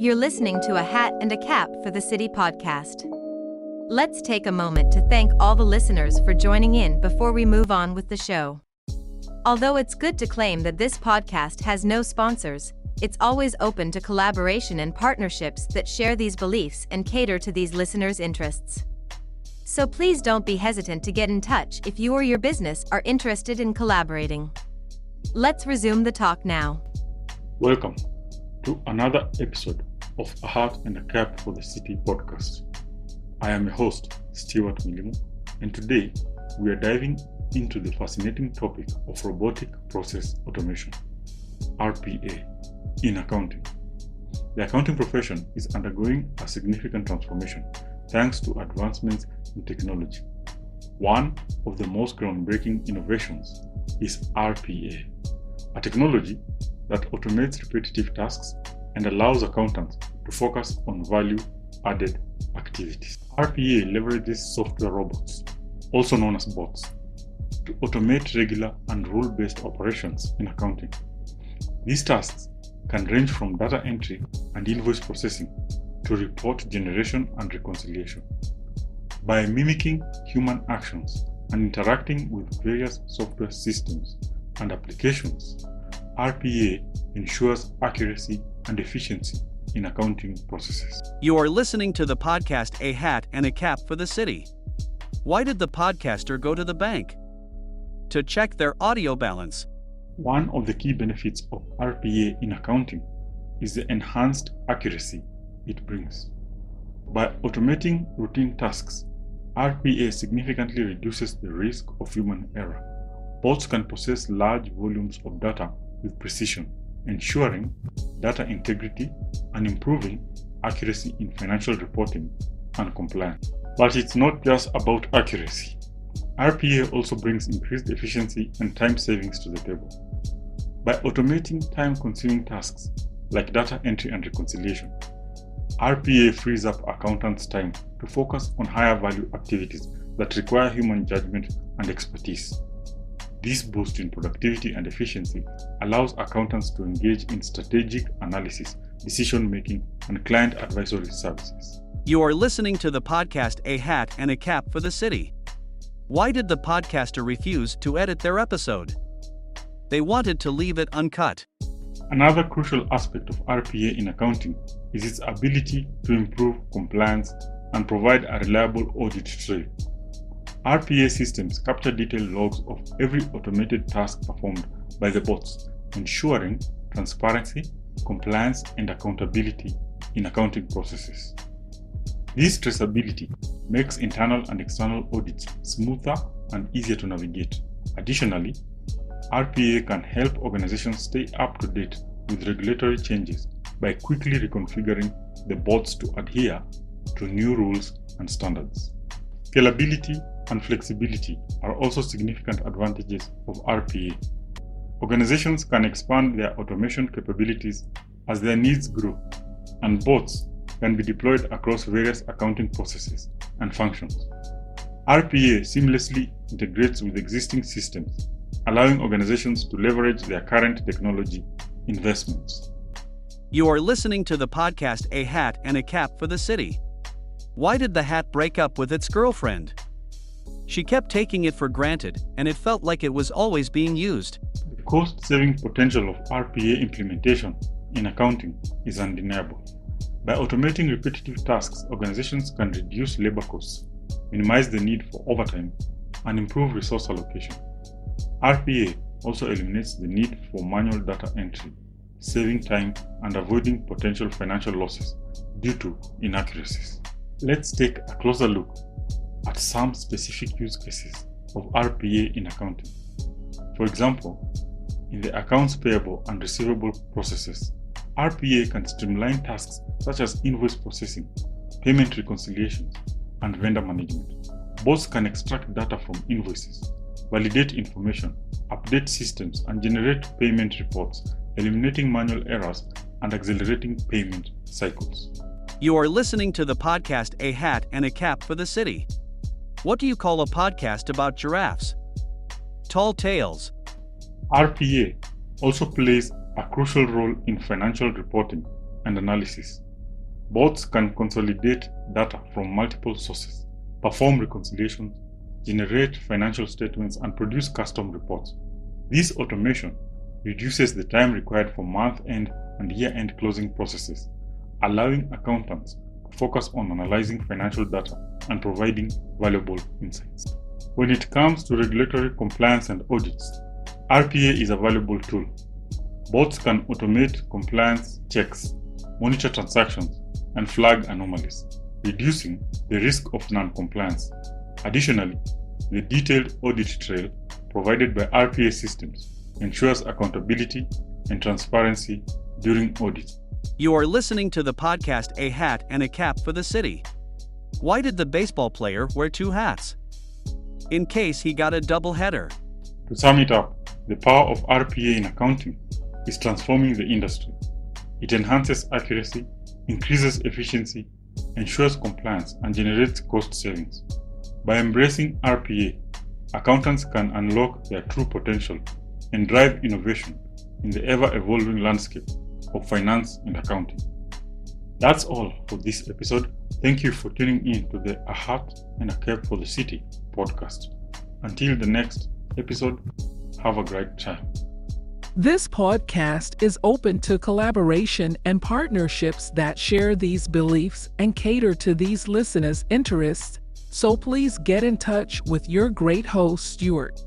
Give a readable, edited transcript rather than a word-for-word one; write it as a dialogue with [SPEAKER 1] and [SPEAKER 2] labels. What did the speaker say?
[SPEAKER 1] You're listening to a Hat and a Cap for the City podcast. Let's take a moment to thank all the listeners for joining in before we move on with the show. Although it's good to claim that this podcast has no sponsors, it's always open to collaboration and partnerships that share these beliefs and cater to these listeners' interests. So please don't be hesitant to get in touch if you or your business are interested in collaborating. Let's resume the talk now.
[SPEAKER 2] Welcome to another episode of A Hat and a Cap for the City podcast. I am your host, Stewart Milimu, and today we are diving into the fascinating topic of robotic process automation, RPA, in accounting. The accounting profession is undergoing a significant transformation thanks to advancements in technology. One of the most groundbreaking innovations is RPA, a technology that automates repetitive tasks and allows accountants to focus on value-added activities. RPA leverages software robots, also known as bots, to automate regular and rule-based operations in accounting. These tasks can range from data entry and invoice processing to report generation and reconciliation. By mimicking human actions and interacting with various software systems and applications, RPA ensures accuracy and efficiency in accounting processes.
[SPEAKER 3] You are listening to the podcast A Hat and a Cap for the City. Why did the podcaster go to the bank? To check their audio balance.
[SPEAKER 2] One of the key benefits of RPA in accounting is the enhanced accuracy it brings. By automating routine tasks, RPA significantly reduces the risk of human error. Bots can process large volumes of data with precision, ensuring data integrity and improving accuracy in financial reporting and compliance. But it's not just about accuracy. RPA also brings increased efficiency and time savings to the table. By automating time-consuming tasks like data entry and reconciliation, RPA frees up accountants' time to focus on higher-value activities that require human judgment and expertise. This boost in productivity and efficiency allows accountants to engage in strategic analysis, decision-making, and client advisory services.
[SPEAKER 3] You are listening to the podcast A Hat and a Cap for the City. Why did the podcaster refuse to edit their episode? They wanted to leave it uncut.
[SPEAKER 2] Another crucial aspect of RPA in accounting is its ability to improve compliance and provide a reliable audit trail. RPA systems capture detailed logs of every automated task performed by the bots, ensuring transparency, compliance, and accountability in accounting processes. This traceability makes internal and external audits smoother and easier to navigate. Additionally, RPA can help organizations stay up to date with regulatory changes by quickly reconfiguring the bots to adhere to new rules and standards. Scalability and flexibility are also significant advantages of RPA. Organizations can expand their automation capabilities as their needs grow, and bots can be deployed across various accounting processes and functions. RPA seamlessly integrates with existing systems, allowing organizations to leverage their current technology investments.
[SPEAKER 3] You are listening to the podcast A Hat and a Cap for the City. Why did the hat break up with its girlfriend? She kept taking it for granted, and it felt like it was always being used.
[SPEAKER 2] The cost-saving potential of RPA implementation in accounting is undeniable. By automating repetitive tasks, organizations can reduce labor costs, minimize the need for overtime, and improve resource allocation. RPA also eliminates the need for manual data entry, saving time and avoiding potential financial losses due to inaccuracies. Let's take a closer look at some specific use cases of RPA in accounting. For example, in the accounts payable and receivable processes, RPA can streamline tasks such as invoice processing, payment reconciliations, and vendor management. Bots can extract data from invoices, validate information, update systems, and generate payment reports, eliminating manual errors and accelerating payment cycles.
[SPEAKER 3] You are listening to the podcast A Hat and a Cap for the City. What do you call a podcast about giraffes? Tall tales.
[SPEAKER 2] RPA also plays a crucial role in financial reporting and analysis. Bots can consolidate data from multiple sources, perform reconciliations, generate financial statements, and produce custom reports. This automation reduces the time required for month-end and year-end closing processes, allowing accountants to focus on analyzing financial data and providing valuable insights. When it comes to regulatory compliance and audits, RPA is a valuable tool. Bots can automate compliance checks, monitor transactions, and flag anomalies, reducing the risk of non-compliance. Additionally, the detailed audit trail provided by RPA systems ensures accountability and transparency during audits.
[SPEAKER 3] You are listening to the podcast A Hat and a Cap for the City. Why did the baseball player wear two hats? In case he got a double header.
[SPEAKER 2] To sum it up, the power of RPA in accounting is transforming the industry. It enhances accuracy, increases efficiency, ensures compliance, and generates cost savings. By embracing RPA, accountants can unlock their true potential and drive innovation in the ever-evolving landscape of finance and accounting. That's all for this episode. Thank you for tuning in to the A Hat and a Cap for the City podcast. Until the next episode, have a great time.
[SPEAKER 4] This podcast is open to collaboration and partnerships that share these beliefs and cater to these listeners' interests. So please get in touch with your great host, Stewart.